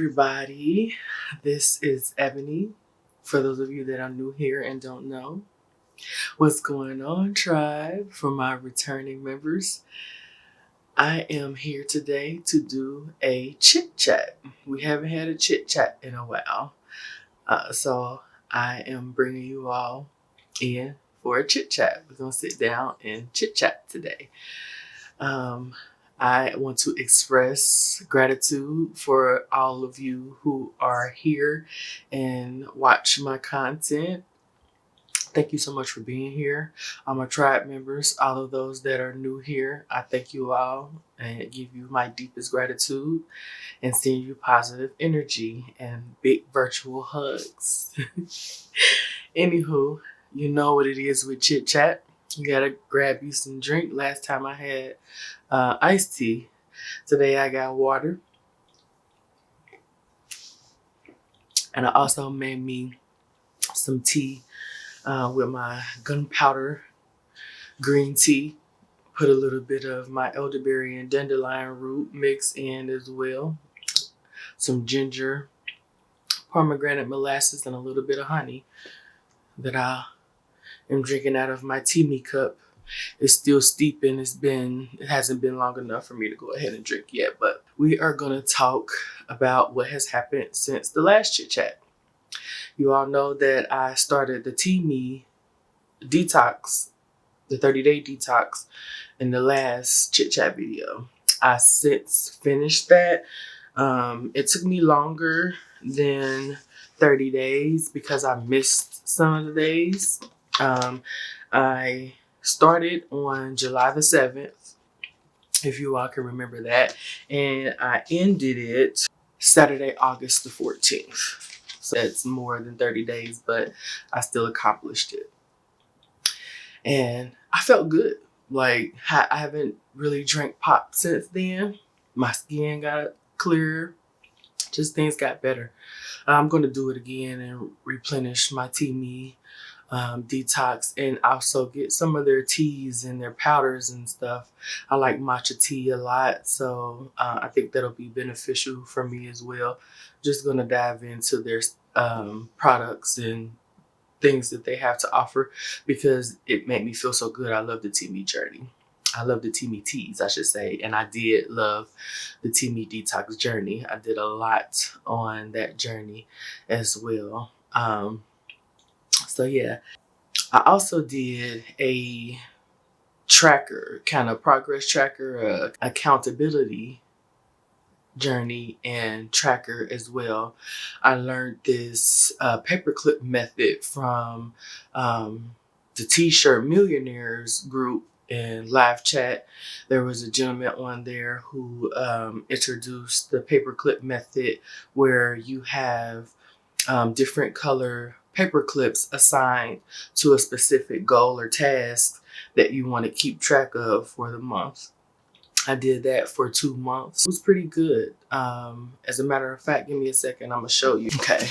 everybody. This is Ebony. For those of you that are new here and don't know, what's going on, tribe? For my returning members, I am here today to do a chit chat. We haven't had a chit chat in a while, so I am bringing you all in for a chit chat. We're gonna sit down and chit chat today. I want to express gratitude for all of you who are here and watch my content. Thank you so much for being here. All my tribe members, all of those that are new here, I thank you all and give you my deepest gratitude and send you positive energy and big virtual hugs. Anywho, you know what it is with Chit Chat. You gotta grab you some drink. Last time I had iced tea. Today I got water. And I also made me some tea with my gunpowder green tea. Put a little bit of my elderberry and dandelion root mix in as well. Some ginger, pomegranate molasses, and a little bit of honey that I am drinking out of my tea cup. It's still steeping. It hasn't been long enough for me to go ahead and drink yet, but we are going to talk about what has happened since the last chit chat. You all know that I started the tea detox, the 30-day detox, in the last chit chat video. I since finished that. It took me longer than 30 days because I missed some of the days. I started on July the 7th, if you all can remember that, and I ended it Saturday, August the 14th. So that's more than 30 days, but I still accomplished it. And I felt good. Like, I haven't really drank pop since then. My skin got clearer. Just things got better. I'm going to do it again and replenish my tea detox, and also get some of their teas and their powders and stuff. I like matcha tea a lot, so I think that'll be beneficial for me as well. Just going to dive into their products and things that they have to offer because it made me feel so good. I love the tea journey. I love the teas, I should say. And I did love the tea detox journey. I did a lot on that journey as well. So yeah, I also did a tracker, kind of progress tracker, accountability journey and tracker as well. I learned this paperclip method from the T-shirt millionaires group in live chat. There was a gentleman on there who introduced the paperclip method, where you have different color paper clips assigned to a specific goal or task that you want to keep track of for the month. I did that for 2 months. It was pretty good. As a matter of fact, give me a second. I'm going to show you. Okay.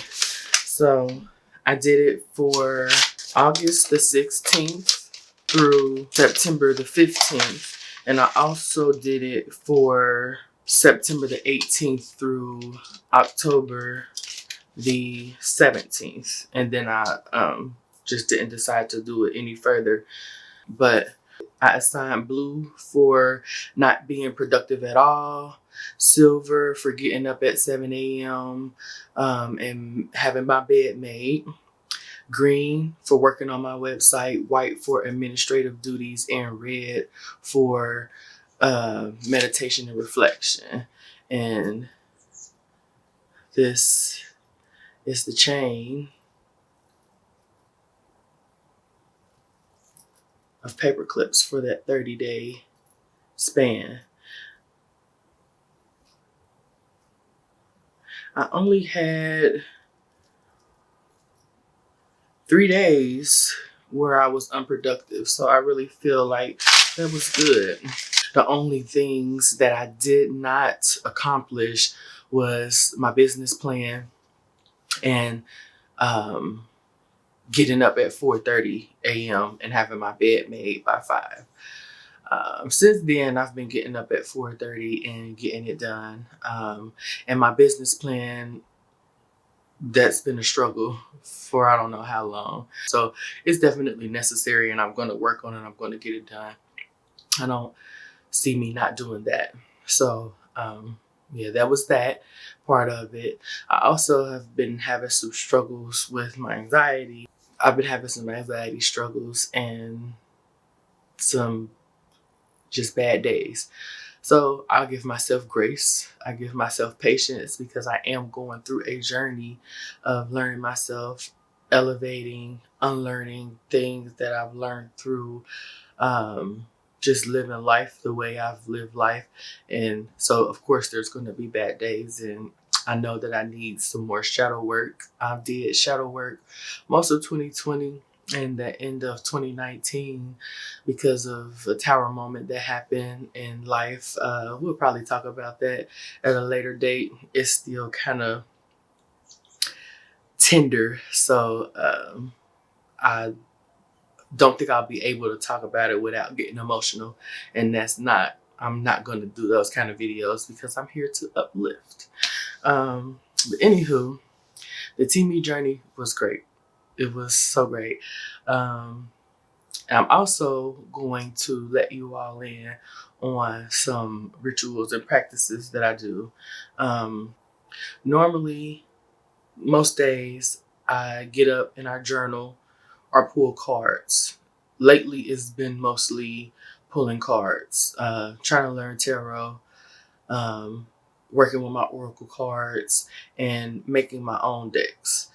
So I did it for August the 16th through September the 15th. And I also did it for September the 18th through October the 17th. And then I just didn't decide to do it any further. But I assigned blue for not being productive at all, silver for getting up at 7 a.m. And having my bed made, green for working on my website, white for administrative duties, and red for meditation and reflection. And this is the chain of paper clips for that 30-day span. I only had 3 days where I was unproductive, so I really feel like that was good. The only things that I did not accomplish was my business plan and getting up at 4:30 a.m. and having my bed made by 5. Since then, I've been getting up at 4:30 and getting it done. And my business plan, that's been a struggle for I don't know how long. So it's definitely necessary, and I'm going to work on it. I'm going to get it done. I don't see me not doing that. So, yeah, that was that part of it. I also have been having some struggles with my anxiety. I've been having some anxiety struggles and some just bad days. So I'll give myself grace. I give myself patience because I am going through a journey of learning myself, elevating, unlearning things that I've learned through just living life the way I've lived life. And so, of course, there's going to be bad days. And I know that I need some more shadow work. I did shadow work most of 2020 and the end of 2019 because of a tower moment that happened in life. We'll probably talk about that at a later date. It's still kind of tender. So I don't think I'll be able to talk about it without getting emotional. And I'm not going to do those kind of videos because I'm here to uplift. But anywho, the TV journey was great. It was so great. I'm also going to let you all in on some rituals and practices that I do. Normally, most days, I get up and I journal or pull cards. Lately, it's been mostly pulling cards, trying to learn tarot, um, working with my oracle cards, and making my own decks.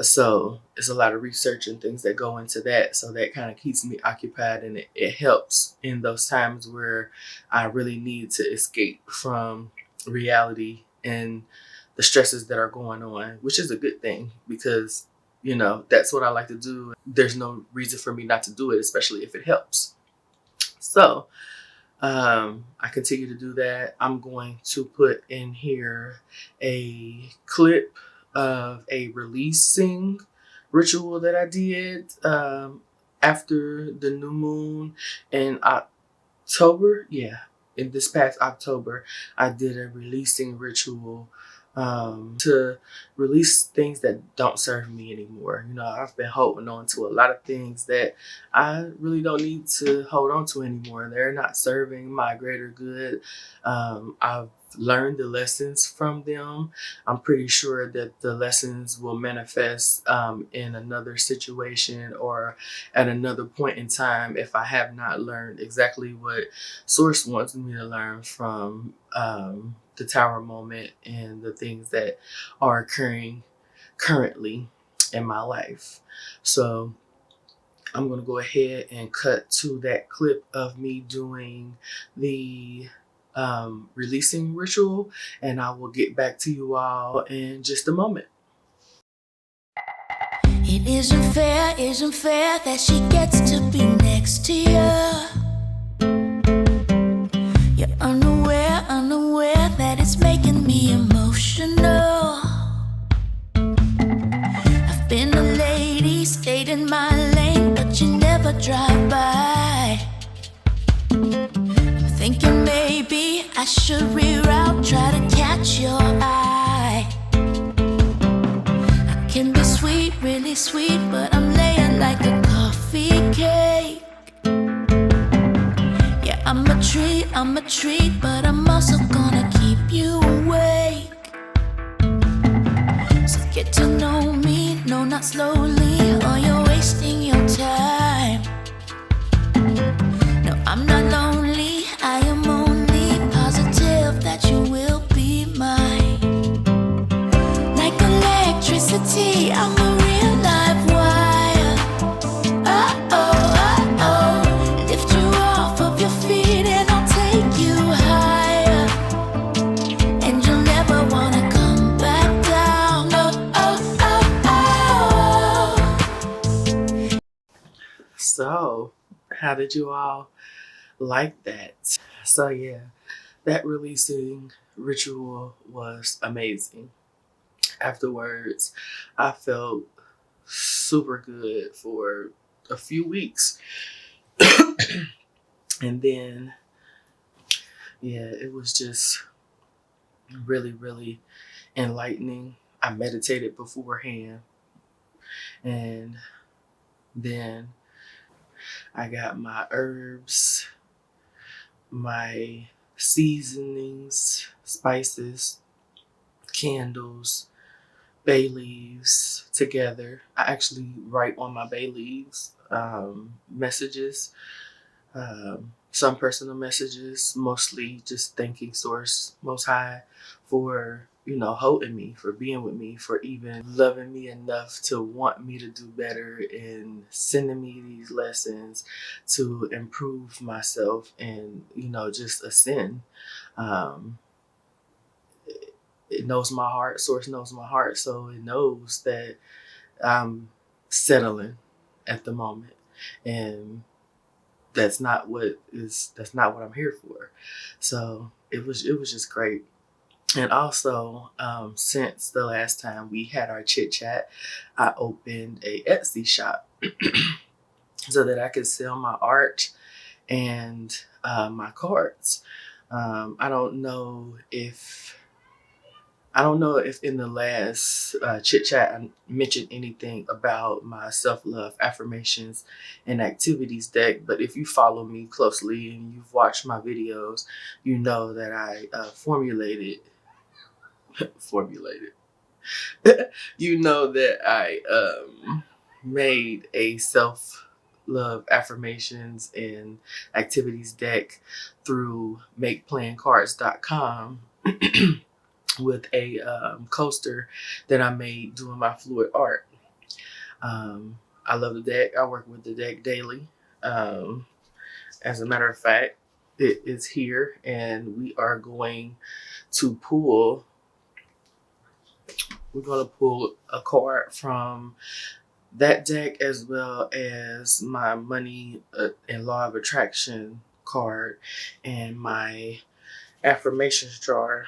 So it's a lot of research and things that go into that. So that kind of keeps me occupied, and it helps in those times where I really need to escape from reality and the stresses that are going on, which is a good thing because, that's what I like to do. There's no reason for me not to do it, especially if it helps. So I continue to do that. I'm going to put in here a clip of a releasing ritual that I did after the new moon in October. Yeah, in this past October, I did a releasing ritual to release things that don't serve me anymore. I've been holding on to a lot of things that I really don't need to hold on to anymore. They're not serving my greater good. I've learned the lessons from them. I'm pretty sure that the lessons will manifest in another situation or at another point in time if I have not learned exactly what Source wants me to learn from the tower moment and the things that are occurring currently in my life. So I'm going to go ahead and cut to that clip of me doing the releasing ritual, and I will get back to you all in just a moment. It isn't fair that she gets to be next to you. You're unaware that it's making me emotional. I've been a lady, stayed in my lane, but you never drive by. I'm thinking maybe I should reroute, try to catch your eye. I can be sweet, really sweet, but I'm laying like a coffee cake. Yeah, I'm a treat, but I'm also gonna keep you awake. So get to know me, no, not slowly, or you're wasting your time. No, I'm not lonely, I am only positive that you will be mine. Like electricity, I'm a real live wire. Oh, lift you off of your feet and I'll take you higher. And you'll never wanna come back down. So, how did you all like that? So, yeah, that releasing ritual was amazing. Afterwards, I felt super good for a few weeks. And then, yeah, it was just really, really enlightening. I meditated beforehand, and then I got my herbs, my seasonings, spices, candles, bay leaves together. I actually write on my bay leaves messages, some personal messages, mostly just thanking Source Most High for, holding me, for being with me, for even loving me enough to want me to do better and sending me these lessons to improve myself and, just ascend. Um, it knows my heart. Source knows my heart. So it knows that I'm settling at the moment. And that's not what I'm here for. So it was just great. And also, since the last time we had our chit chat, I opened a Etsy shop so that I could sell my art and my cards. I don't know if in the last chit chat I mentioned anything about my self love affirmations and activities deck, but if you follow me closely and you've watched my videos, you know that I formulated. You know that I made a self love affirmations and activities deck through makeplancards.com with a coaster that I made doing my fluid art. I love the deck. I work with the deck daily. Um, as a matter of fact, it is here, and to pull. We're going to pull a card from that deck as well as my money and law of attraction card and my affirmations jar,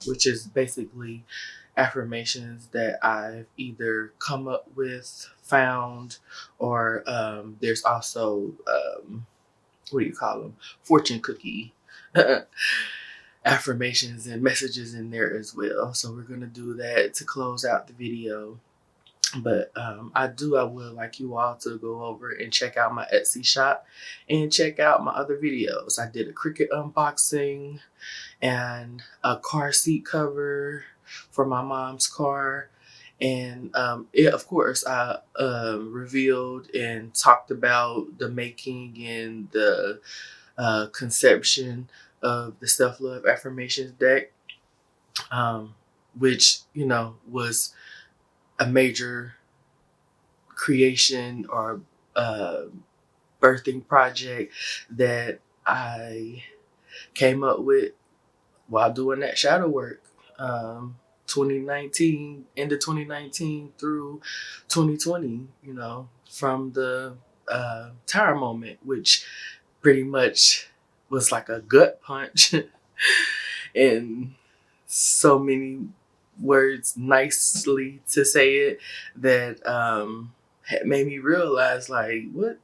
which is basically affirmations that I've either come up with, found, or there's also, what do you call them? Fortune cookie affirmations and messages in there as well. So we're going to do that to close out the video. But I would like you all to go over and check out my Etsy shop and check out my other videos. I did a Cricut unboxing and a car seat cover for my mom's car. And of course, I revealed and talked about the making and the conception of the self-love affirmations deck, which, was a major creation or uh, birthing project that I came up with while doing that shadow work. 2019 into 2019 through 2020, from the tower moment, which pretty much was like a gut punch in so many words, nicely to say it, that had made me realize, like, what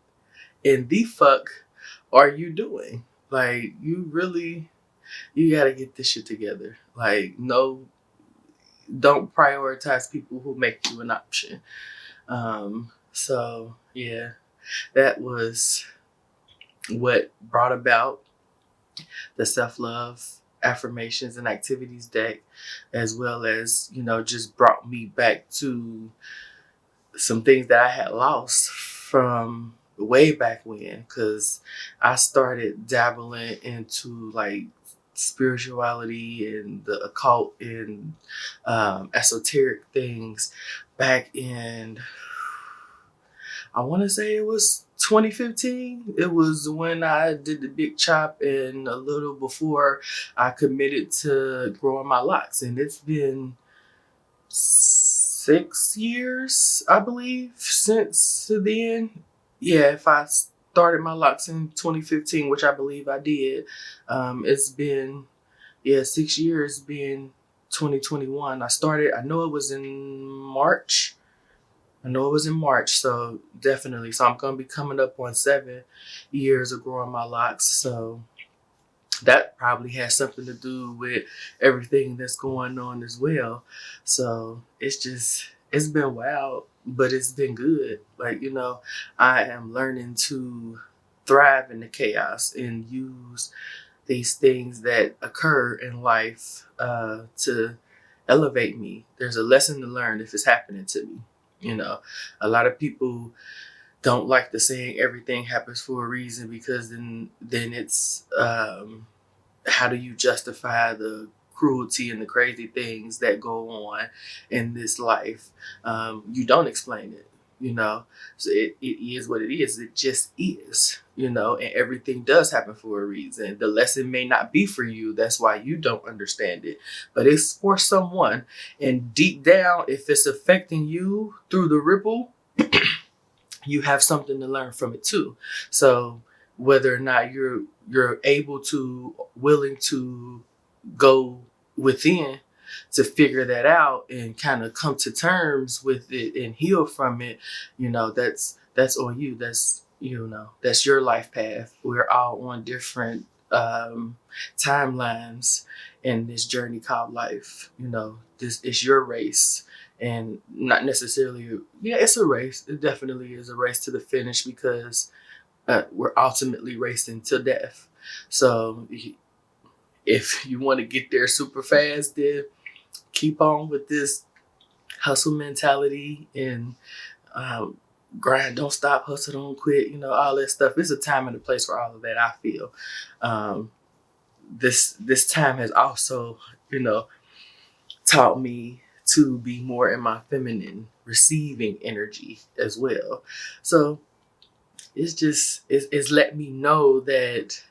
in the fuck are you doing? Like, you gotta get this shit together. Like, no, don't prioritize people who make you an option. So yeah, that was what brought about the self-love affirmations and activities deck, as well as, just brought me back to some things that I had lost from way back when, because I started dabbling into like spirituality and the occult and esoteric things back in, I want to say it was 2015. It was when I did the big chop and a little before I committed to growing my locks. And it's been 6 years, I believe, since then. Yeah, if I started my locks in 2015, which I believe I did, it's been, 6 years, being 2021. I know it was in March. I know it was in March, so definitely. So I'm gonna be coming up on 7 years of growing my locks. So that probably has something to do with everything that's going on as well. So it's been wild, but it's been good. Like, I am learning to thrive in the chaos and use these things that occur in life to elevate me. There's a lesson to learn if it's happening to me. A lot of people don't like the saying everything happens for a reason, because then it's how do you justify the cruelty and the crazy things that go on in this life? You don't explain it, so it is what it is. It just is, and everything does happen for a reason. The lesson may not be for you, that's why you don't understand it, but it's for someone. And deep down, if it's affecting you through the ripple, you have something to learn from it too. So whether or not you're able to, willing to go within to figure that out and kind of come to terms with it and heal from it, that's on you. That's your life path. We're all on different timelines in this journey called life. This is your race, and not necessarily, yeah, it's a race. It definitely is a race to the finish, because we're ultimately racing to death. So if you want to get there super fast, then keep on with this hustle mentality and grind. Don't stop, hustle, don't quit. All that stuff. There's a time and a place for all of that, I feel. This time has also, taught me to be more in my feminine receiving energy as well. So it's let me know that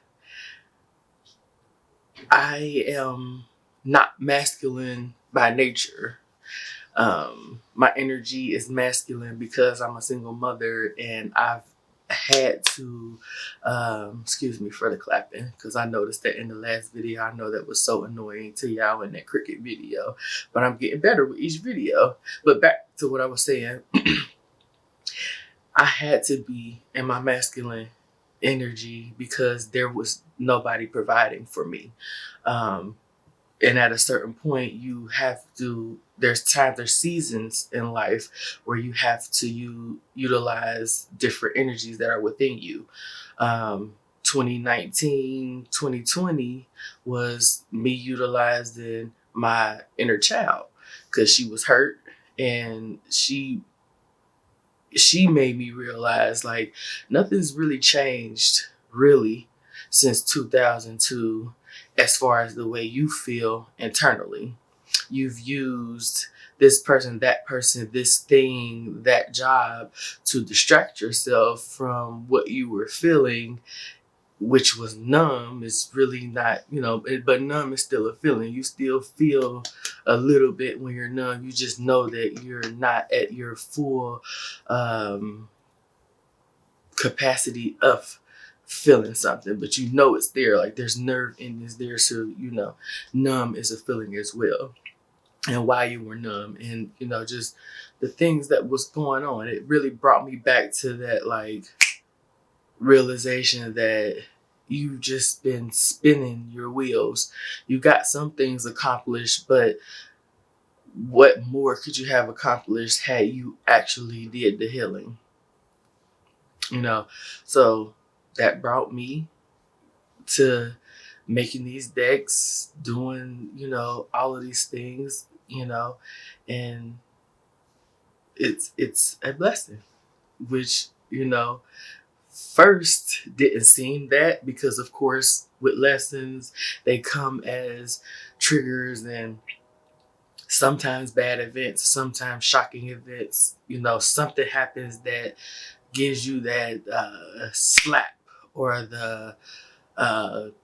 I am not masculine by nature. My energy is masculine because I'm a single mother, and I've had to, excuse me for the clapping, because I noticed that in the last video. I know that was so annoying to y'all in that cricket video, but I'm getting better with each video. But back to what I was saying, I had to be in my masculine energy because there was nobody providing for me. And at a certain point, you have to, there's seasons in life where you have to utilize different energies that are within you. 2019, 2020 was me utilizing my inner child, because she was hurt, and she made me realize, like, nothing's really changed really since 2002 as far as the way you feel internally. You've used this person, that person, this thing, that job to distract yourself from what you were feeling, which was numb. Is really not, but numb is still a feeling. You still feel a little bit when you're numb. You just know that you're not at your full capacity of feeling something, but it's there. Like, there's nerve endings there. So, numb is a feeling as well. And why you were numb, and, just the things that was going on, it really brought me back to that, like, realization that you just been spinning your wheels. You got some things accomplished, but what more could you have accomplished had you actually did the healing? So that brought me to making these decks, doing, all of these things, and it's a blessing, which, first didn't seem that, because of course with lessons, they come as triggers, and sometimes bad events, sometimes shocking events. Something happens that gives you that slap, or the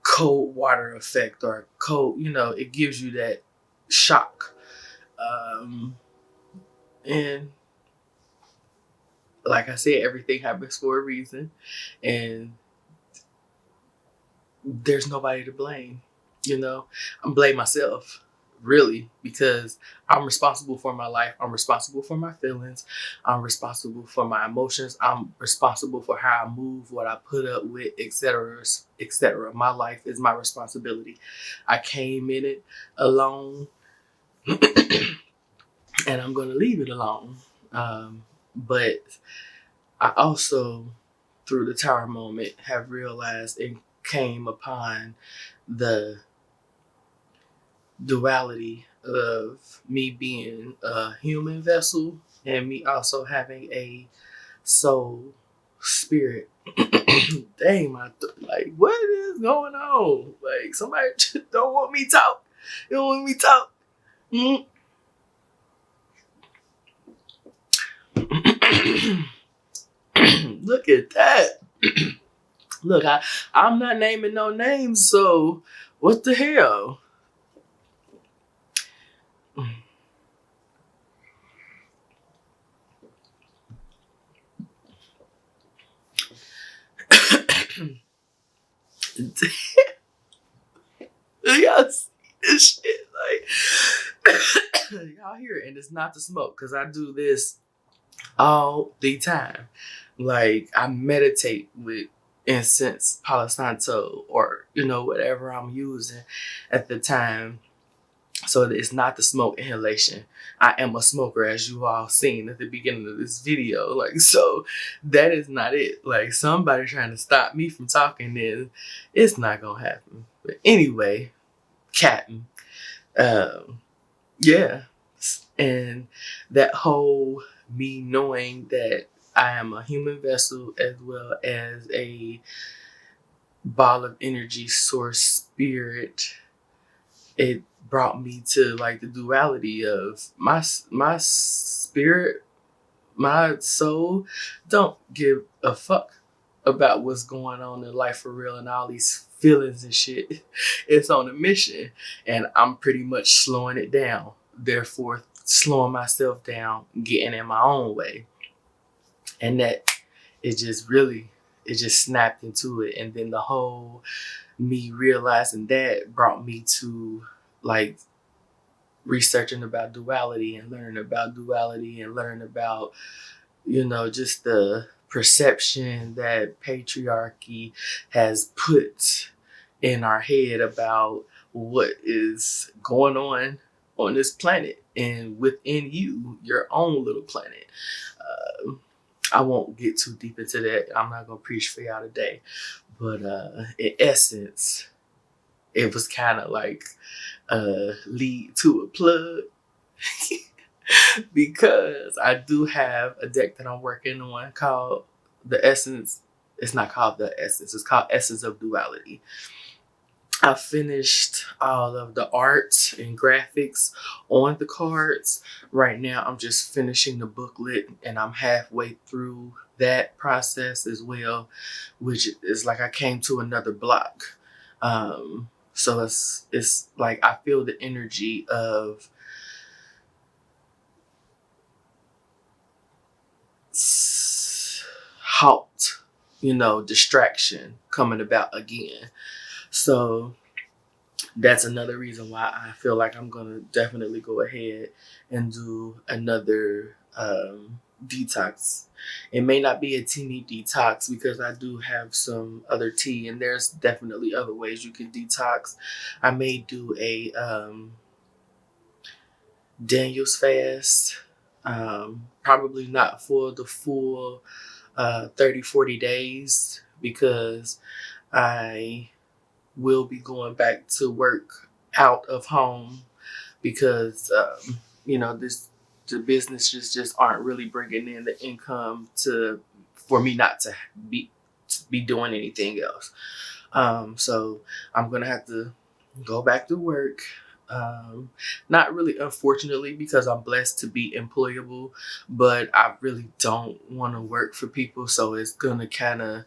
cold water effect, or cold, it gives you that shock. And like I said, everything happens for a reason, and there's nobody to blame. I blame myself. really, because I'm responsible for my life. I'm responsible for my feelings. I'm responsible for my emotions. I'm responsible for how I move, what I put up with, etc., etc. My life is my responsibility. I came in it alone, and I'm going to leave it alone. But I also, through the tower moment, have realized and came upon the duality of me being a human vessel and me also having a soul spirit. Dang, like, what is going on? Like, somebody just don't want me talk. You don't want me talk. Mm. Look at that. Look, I'm not naming no names, so what the hell? Y'all see this shit, like y'all hear it, and it's not the smoke, because I do this all the time. Like, I meditate with incense, Palo Santo, or whatever I'm using at the time. So it's not the smoke inhalation. I am a smoker, as you all seen at the beginning of this video. Like, so that is not it. Like, somebody trying to stop me from talking, then it's not gonna happen. But anyway, Captain, yeah, and that whole me knowing that I am a human vessel as well as a ball of energy source spirit, it brought me to like the duality of my spirit, my soul don't give a fuck about what's going on in life for real and all these feelings and shit. It's on a mission, and I'm pretty much slowing it down, therefore slowing myself down, getting in my own way. And that it just snapped into it. And then the whole me realizing that brought me to like researching about duality and learning about duality and learning about just the perception that patriarchy has put in our head about what is going on this planet and within your own little planet. I won't get too deep into that. I'm not gonna preach for y'all today, but in essence, it was kind of like lead to a plug. Because I do have a deck that I'm working on called The Essence. It's not called The Essence. It's called Essence of Duality. I finished all of the art and graphics on the cards. Right now, I'm just finishing the booklet, and I'm halfway through that process as well, which is like I came to another block. So it's like I feel the energy of halt, distraction coming about again. So that's another reason why I feel like I'm gonna definitely go ahead and do another detox. It may not be a tea meat detox because I do have some other tea, and there's definitely other ways you can detox. I may do a Daniel's fast, probably not for the full 30-40 days, because I will be going back to work out of home because the businesses just aren't really bringing in the income for me not to be doing anything else. So I'm gonna have to go back to work. Not really, unfortunately, because I'm blessed to be employable, but I really don't want to work for people, so it's gonna kind of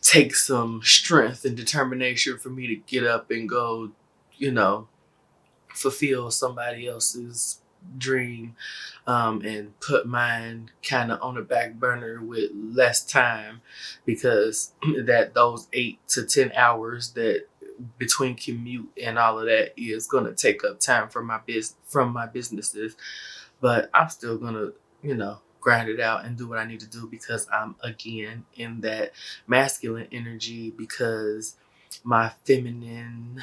take some strength and determination for me to get up and go, fulfill somebody else's dream, and put mine kind of on the back burner with less time, because that those 8 to 10 hours that between commute and all of that is gonna take up time from my businesses. But I'm still gonna, grind it out and do what I need to do because I'm again in that masculine energy because my feminine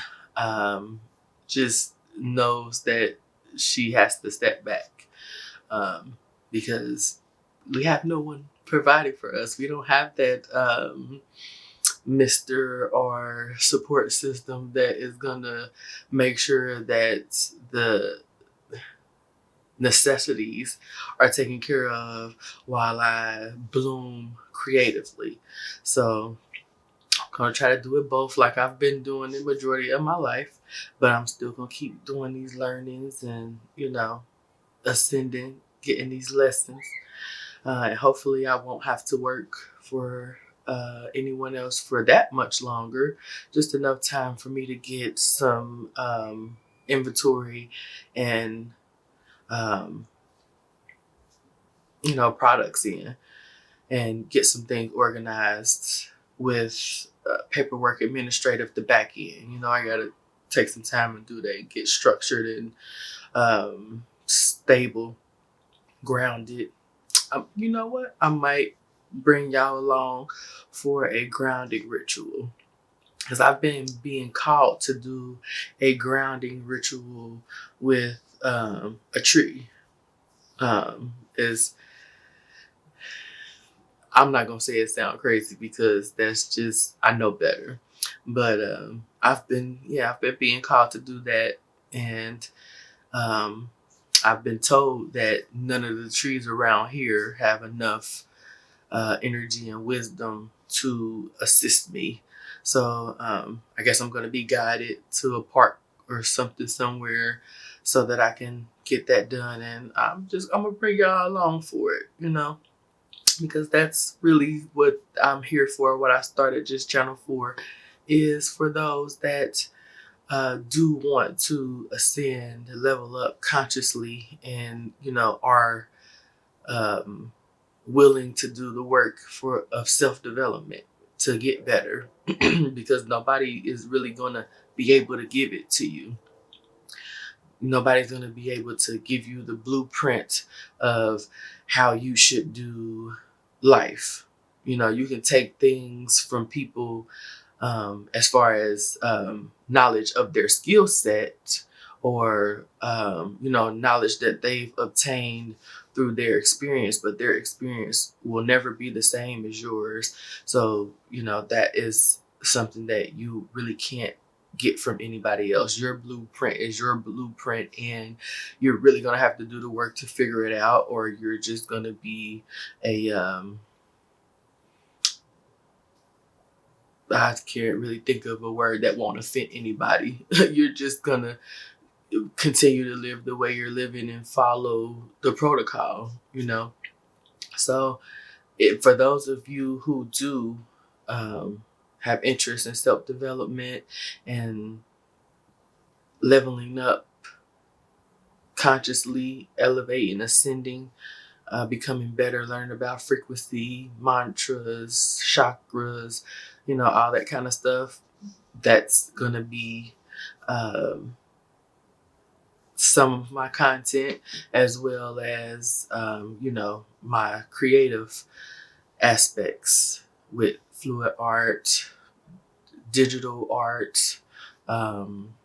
just knows that she has to step back because we have no one providing for us. We don't have that Mr. or support system that is gonna make sure that the necessities are taken care of while I bloom creatively. So I'm gonna try to do it both like I've been doing the majority of my life, but I'm still gonna keep doing these learnings and, ascending, getting these lessons. And hopefully I won't have to work for anyone else for that much longer. Just enough time for me to get some inventory and um, products in and get some things organized with paperwork administrative the back end. I gotta take some time and do that, get structured and stable, grounded. You know what? I might bring y'all along for a grounding ritual because I've been being called to do a grounding ritual with a tree. Is I'm not gonna say it sound crazy because that's just I know better, but I've been being called to do that, and um, I've been told that none of the trees around here have enough energy and wisdom to assist me. So I guess I'm gonna be guided to a park or something somewhere so that I can get that done, and I'm gonna bring y'all along for it. Because that's really what I'm here for. What I started this channel for is for those that do want to ascend, level up consciously, and are um, willing to do the work of self development to get better, because nobody is really gonna be able to give it to you. Nobody's going to be able to give you the blueprint of how you should do life. You can take things from people as far as knowledge of their skill set or, knowledge that they've obtained through their experience, but their experience will never be the same as yours. So, that is something that you really can't get from anybody else. Your blueprint is your blueprint, and you're really going to have to do the work to figure it out, or you're just going to be a I can't really think of a word that won't offend anybody. You're just gonna continue to live the way you're living and follow the protocol. So for those of you who do have interest in self-development and leveling up consciously, elevating, ascending, becoming better, learning about frequency, mantras, chakras, all that kind of stuff, that's going to be um, some of my content, as well as, my creative aspects with fluid art, digital art, um,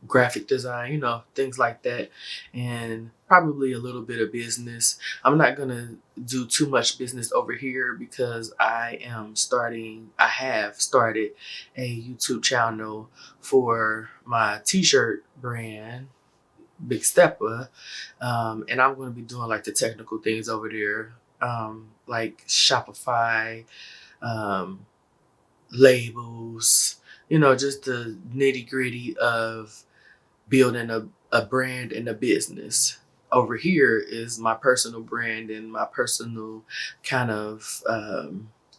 graphic design, things like that, and probably a little bit of business. I'm not gonna do too much business over here because I have started a YouTube channel for my t-shirt brand, Big Stepper, and I'm gonna be doing like the technical things over there, like Shopify, um, labels, just the nitty gritty of building a brand and a business. Over here is my personal brand and my personal kind of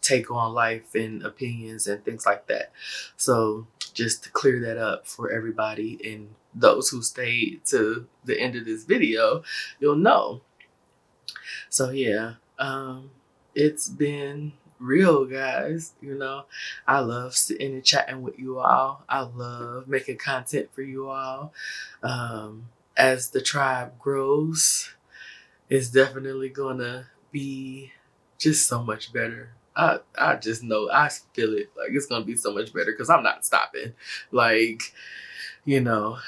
take on life and opinions and things like that. So just to clear that up for everybody and those who stayed to the end of this video, you'll know. So yeah, it's been real, guys. I love sitting and chatting with you all. I love making content for you all. As the tribe grows, it's definitely gonna be just so much better. I just know, I feel it. Like, it's gonna be so much better because I'm not stopping. Like, you know,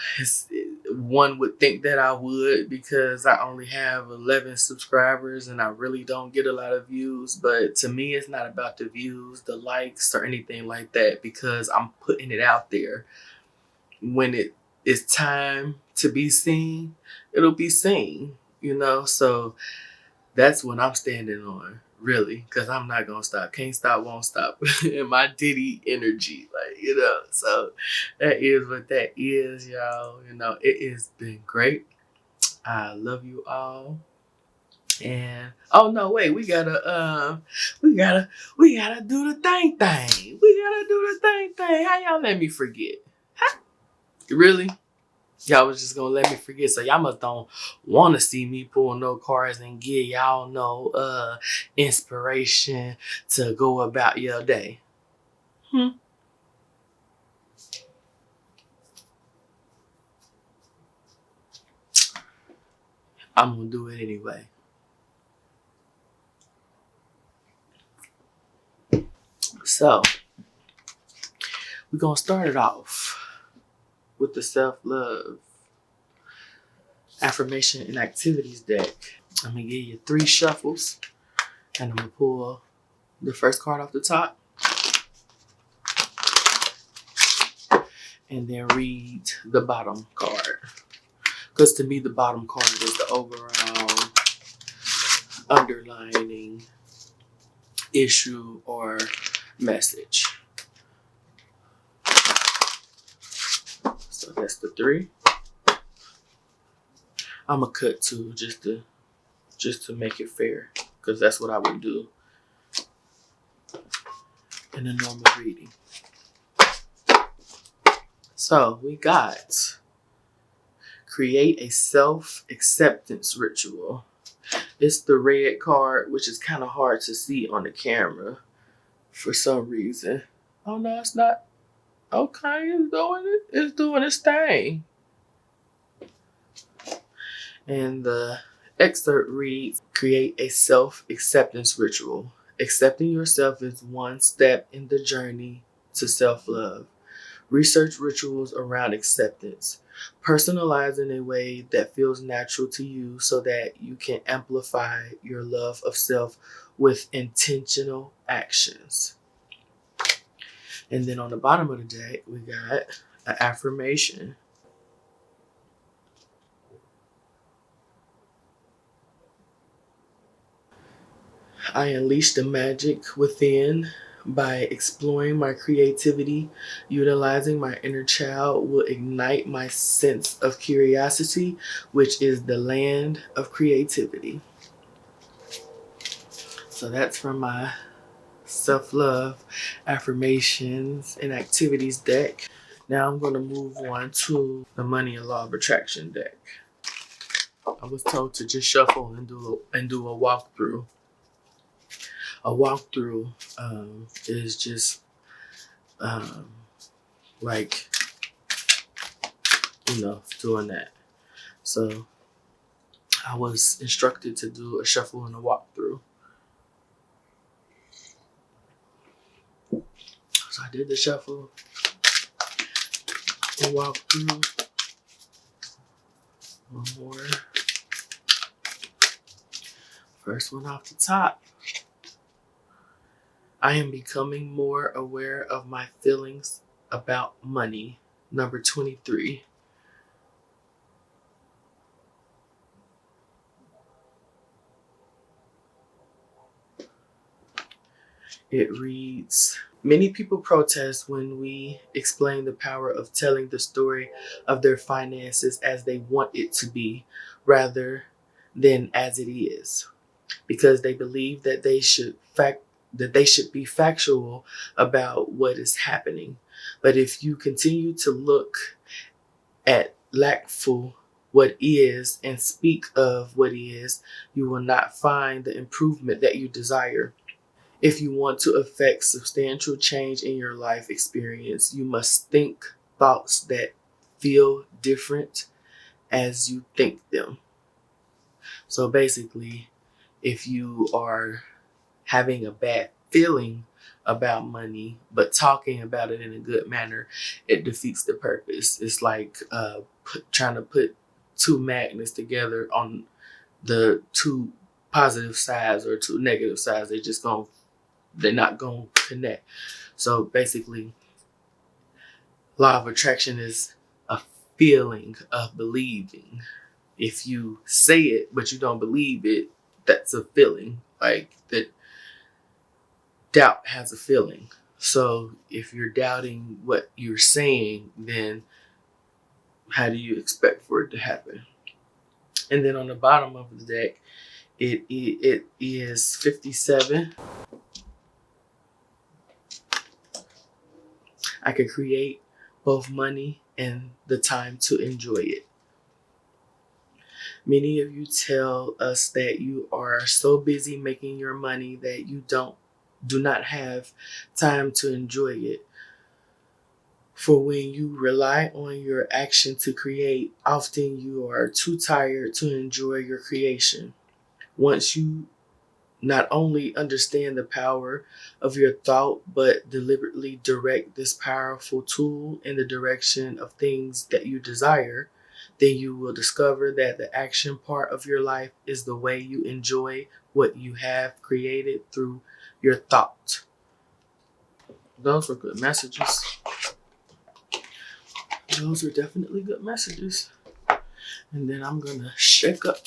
one would think that I would, because I only have 11 subscribers and I really don't get a lot of views. But to me, it's not about the views, the likes, or anything like that, because I'm putting it out there. When it is time to be seen, it'll be seen, So that's what I'm standing on, really, because I'm not going to stop. Can't stop, won't stop. And my Diddy energy, So that is what that is, y'all. It has been great. I love you all. And oh no, wait, we gotta do the thing. We gotta do the thing. How y'all let me forget? Really? Y'all was just gonna let me forget. So y'all must don't want to see me pull no cards and give y'all no inspiration to go about your day. I'm gonna do it anyway. So we're gonna start it off with the self-love affirmation and activities deck. I'm gonna give you 3 shuffles, and I'm gonna pull the first card off the top and then read the bottom card. Because to me, the bottom card is the overall underlining issue or message. So that's the 3. I'm gonna cut 2 just to make it fair, because that's what I would do in a normal reading. So we got create a self-acceptance ritual. It's the red card, which is kind of hard to see on the camera for some reason. Oh no, it's not. Okay, it's doing it. It's doing its thing. And the excerpt reads, create a self-acceptance ritual. Accepting yourself is one step in the journey to self-love. Research rituals around acceptance. Personalize in a way that feels natural to you so that you can amplify your love of self with intentional actions. And then on the bottom of the deck, we got an affirmation. I unleash the magic within by exploring my creativity. Utilizing my inner child will ignite my sense of curiosity, which is the land of creativity. So that's from my self-love affirmations and activities deck. Now I'm going to move on to the money and law of attraction deck. I was told to just shuffle and do a walkthrough. A walkthrough is just like, doing that. So I was instructed to do a shuffle and a walkthrough. So I did the shuffle and walkthrough. One more. First one off the top. I am becoming more aware of my feelings about money. Number 23. It reads, many people protest when we explain the power of telling the story of their finances as they want it to be, rather than as it is, because they believe that they should be factual about what is happening. But if you continue to look at lackful what is and speak of what is, you will not find the improvement that you desire. If you want to affect substantial change in your life experience, you must think thoughts that feel different as you think them. So basically, if you are having a bad feeling about money, but talking about it in a good manner, it defeats the purpose. It's like trying to put two magnets together on the two positive sides or two negative sides. They're not gonna connect. So basically, law of attraction is a feeling of believing. If you say it but you don't believe it, that's a feeling. Like that doubt has a feeling. So if you're doubting what you're saying, then how do you expect for it to happen? And then on the bottom of the deck, it is 57. I can create both money and the time to enjoy it. Many of you tell us that you are so busy making your money that you do not have time to enjoy it. For when you rely on your action to create, often you are too tired to enjoy your creation. Once you not only understand the power of your thought, but deliberately direct this powerful tool in the direction of things that you desire, then you will discover that the action part of your life is the way you enjoy what you have created through your thought. Those were good messages. Those are definitely good messages. And then I'm going to shake up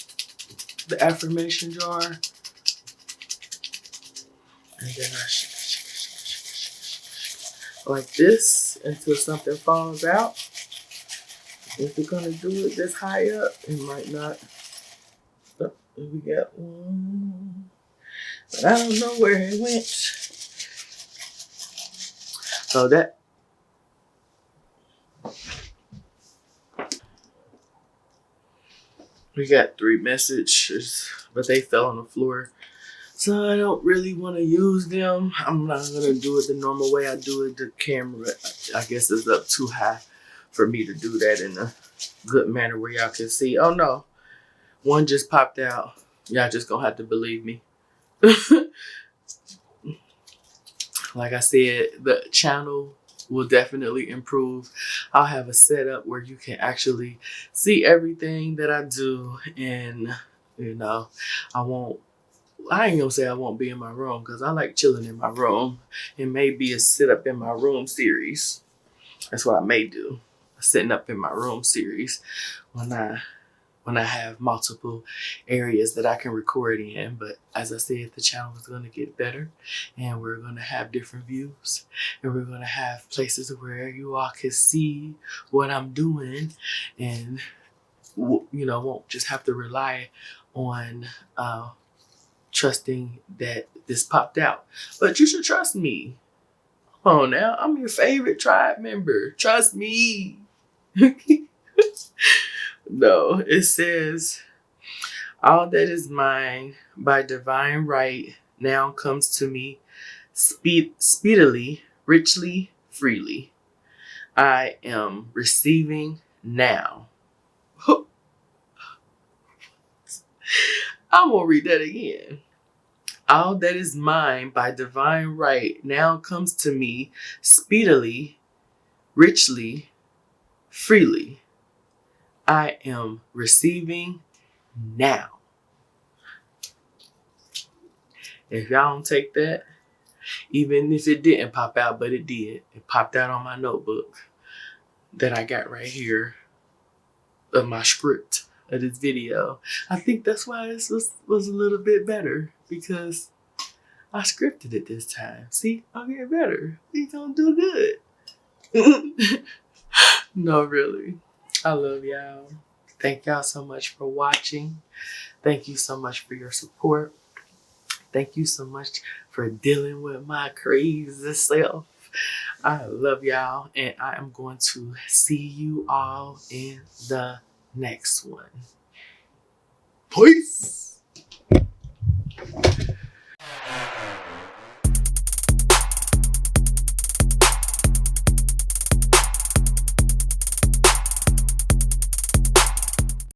the affirmation jar. And then I shake like this until something falls out. If you're going to do it this high up, it might not. Oh, we got one. But I don't know where it went. So that. We got 3 messages, but they fell on the floor. So I don't really want to use them. I'm not going to do it the normal way I do it. The camera, I guess, is up too high for me to do that in a good manner where y'all can see. Oh no, one just popped out. Y'all just going to have to believe me. Like I said, the channel will definitely improve. I'll have a setup where you can actually see everything that I do. And, I ain't gonna say I won't be in my room because I like chilling in my room. It may be a sit up in my room series. That's what I may do. A sitting up in my room series when I have multiple areas that I can record in. But as I said, the channel is going to get better and we're going to have different views and we're going to have places where you all can see what I'm doing and, won't just have to rely on trusting that this popped out. But you should trust me. Oh, now I'm your favorite tribe member. Trust me. No, it says, all that is mine by divine right now comes to me speedily, richly, freely. I am receiving now. I'm going to read that again. All that is mine by divine right now comes to me speedily, richly, freely. I am receiving now. If y'all don't take that, even if it didn't pop out, but it did. It popped out on my notebook that I got right here of my script of this video. I think that's why this was a little bit better because I scripted it this time. See, I'll get better. We gonna do good. No, really. I love y'all. Thank y'all so much for watching. Thank you so much for your support. Thank you so much for dealing with my crazy self. I love y'all, and I am going to see you all in the next one.